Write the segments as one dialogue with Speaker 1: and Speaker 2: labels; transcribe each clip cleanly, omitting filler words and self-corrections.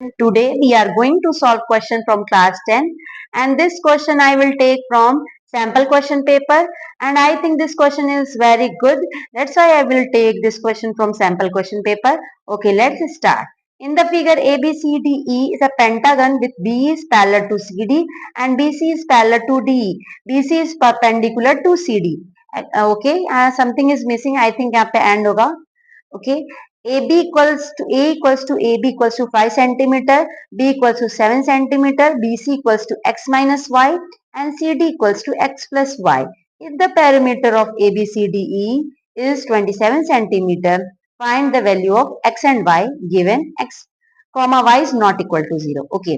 Speaker 1: Today we are going to solve question from class 10, and this question I will take from sample question paper, and I think this question is very good. That's why I will take this question from sample question paper. Okay, let's start. In the figure ABCDE is a pentagon with B is parallel to CD and BC is parallel to DE. BC is perpendicular to CD. Okay, something is missing. I think यहाँ पे end होगा. Okay, A equals to AB equals to 5 centimeter, B equals to 7 centimeter, BC equals to x minus y, and CD equals to x plus y. If the perimeter of ABCDE is 27 centimeter, find the value of x and y given x, comma y is not equal to 0. Okay.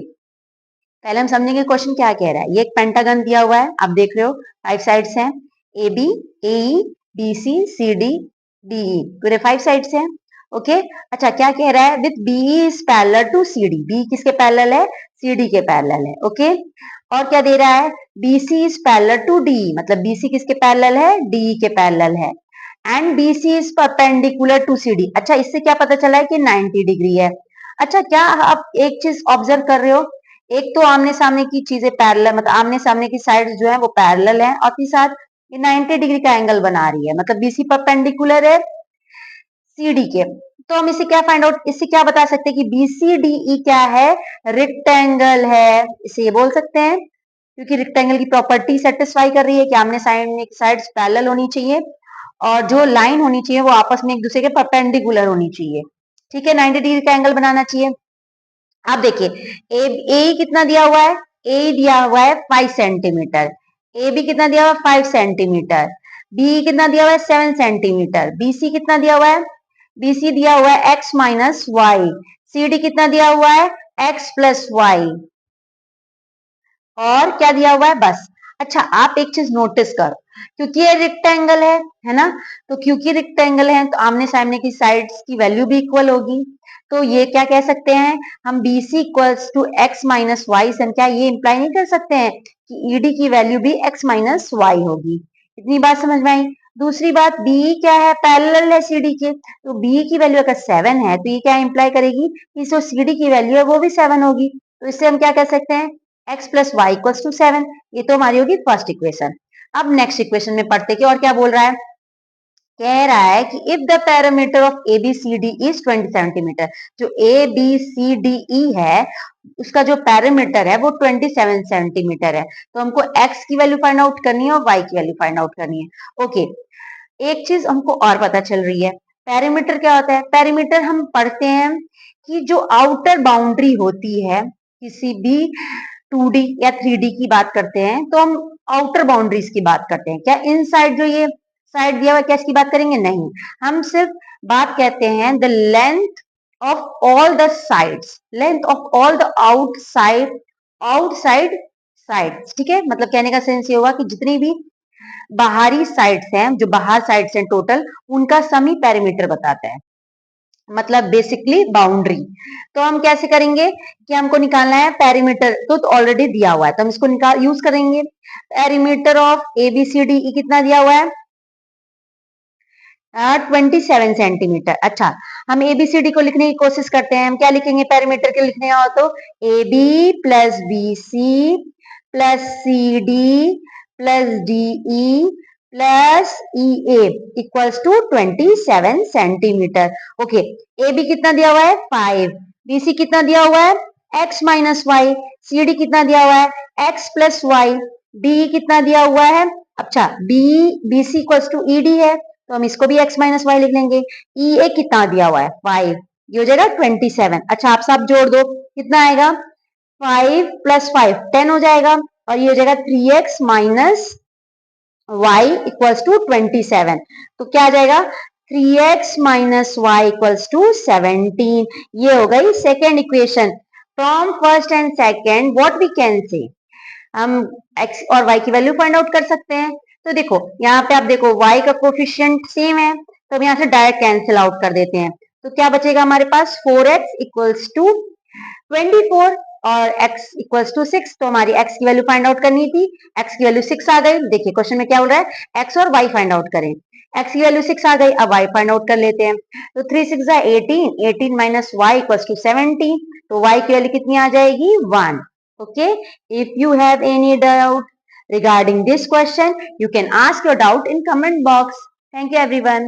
Speaker 1: पहले हम समझेंगे question क्या कह रहा है. ये एक pentagon दिया हुआ है, आप देख रहे हो 5 साइड्स हैं, A B A E B C C D D E, पूरे 5 साइड्स हैं. ओके अच्छा क्या कह रहा है, with B is parallel to C D. B किसके पैरेलल है, सी डी के पैरेलल है. ओके और क्या दे रहा है, B C is parallel to D, मतलब बी सी किसके पैरेलल है, डी के पैरेलल है. And B C is perpendicular to C D. अच्छा इससे क्या पता चला है कि 90 डिग्री है. अच्छा क्या आप एक चीज ऑब्जर्व कर रहे हो, एक तो आमने सामने की चीजें पैरेलल, मतलब आमने सामने की साइड्स जो है वो पैरेलल है, और के साथ ये 90 डिग्री का एंगल बना रही है, मतलब बीसी परपेंडिकुलर है सीडी के. तो हम इसे क्या फाइंड आउट, इससे क्या बता सकते हैं कि बीसीडीई क्या है, रेक्टेंगल है. इसे ये बोल सकते हैं क्योंकि रेक्टेंगल की प्रॉपर्टी सेटिस्फाई कर रही है कि आमने सामने की साइड्स पैरेलल होनी चाहिए और जो लाइन होनी चाहिए वो आपस में एक दूसरे के परपेंडिकुलर होनी चाहिए. ठीक है, 90 डिग्री का एंगल बनाना चाहिए. आप देखिए ए कितना दिया हुआ है, ए दिया हुआ है 5 सेंटीमीटर, ए बी कितना दिया हुआ है 5 सेंटीमीटर, बी कितना दिया हुआ है 7 सेंटीमीटर, बी सी कितना दिया हुआ है, बी सी दिया हुआ है x minus Y, C D कितना दिया हुआ है x प्लस वाई, और क्या दिया हुआ है बस. अच्छा आप एक चीज नोटिस करो, क्योंकि ये रेक्टेंगल है ना, तो क्योंकि रेक्टेंगल है तो आमने सामने की साइड्स की वैल्यू भी इक्वल होगी. तो ये क्या कह सकते हैं हम, B C equals to X minus Y. क्या ये इंप्लाई नहीं कर सकते हैं कि ईडी की वैल्यू भी एक्स माइनस वाई होगी. इतनी बात समझ में आई. दूसरी बात, बी क्या है, पैरेलल है सीडी के, तो बी की वैल्यू अगर 7 है तो ये क्या इंप्लाई करेगी कि जो सीडी की वैल्यू है वो भी 7 होगी. तो इससे हम क्या कह सकते हैं, x plus Y equals to 7. ये तो हमारी होगी फर्स्ट इक्वेशन. अब नेक्स्ट इक्वेशन में पढ़ते कि और क्या बोल रहा है. कह रहा है कि if the parameter of A B C D is 20 centimeter, जो A B C D E है उसका जो पैरामीटर है वो 27 सेंटीमीटर है, तो हमको x की वैल्यू फाइंड आउट करनी है और y की वैल्यू फाइंड आउट करनी है. ओके एक चीज हमको और पता चल रही है, पैरामीटर क्या होता है. पैरामीटर हम पढ़ते हैं कि जो आउटर बाउंड्री होती है किसी भी 2D या 3D की बात करते हैं तो हम आउटर बाउंड्रीज की बात करते हैं. क्या इनसाइड जो ये साइड दिया हुआ है क्या इसकी बात करेंगे, नहीं. हम सिर्फ बात कहते हैं the length of all the sides, length of all the outside outside sides. ठीक है, मतलब कहने का सेंस ये होगा कि जितनी भी बाहरी साइड्स हैं, जो बाहर साइड्स हैं टोटल, उनका सम ही पेरीमीटर बताता है, मतलब बेसिकली बाउंड्री. तो हम कैसे करेंगे कि हमको निकालना है पेरीमीटर, तो ऑलरेडी दिया हुआ है तो हम इसको निकाल यूज करेंगे. पेरीमीटर ऑफ एबीसीडी कितना दिया हुआ है, 27 सेंटीमीटर. अच्छा हम एबीसीडी को लिखने की कोशिश करते हैं. हम क्या लिखेंगे पेरीमीटर के लिखने हो तो, A B plus B C plus C D plus D E plus E A equals to 27 centimeter. Okay A B कितना दिया हुआ है 5, बी सी कितना दिया हुआ है x minus Y, C D कितना दिया हुआ है x प्लस वाई, डी कितना दिया हुआ है. अच्छा B C equals to E D है तो हम इसको भी x माइनस वाई लिख लेंगे. ई ए कितना दिया हुआ है 5, ये हो जाएगा 27. अच्छा आप सब जोड़ दो कितना आएगा, 5 प्लस 5 10 हो जाएगा, और ये हो जाएगा 3x minus y equals to 27. तो क्या आ जाएगा 3x minus Y equals to 17. ये हो गई second equation. From first and second what we can say, हम x और y की वैल्यू फाइंड आउट कर सकते हैं. तो देखो यहाँ पे आप देखो y का कोफिशिएंट सेम है तो हम यहाँ से डायरेक्ट कैंसिल आउट कर देते हैं. तो क्या बचेगा हमारे पास 4x इक्वल्स टू 24 और x इक्वल्स टू 6. तो हमारी x की वैल्यू फाइंड आउट करनी थी, x की वैल्यू 6 आ गई. देखिए क्वेश्चन में क्या बोल रहा है, x और y फाइंड आउट करें. x की वैल्यू 6 आ गई, अब y फाइंड आउट कर लेते हैं. तो 3 6 18, 18 माइनस वाई इक्वल्स टू 17. तो y की वैल्यू कितनी आ जाएगी 1. Okay, if you have any doubt regarding this question, you can ask your doubt in comment box. Thank you everyone.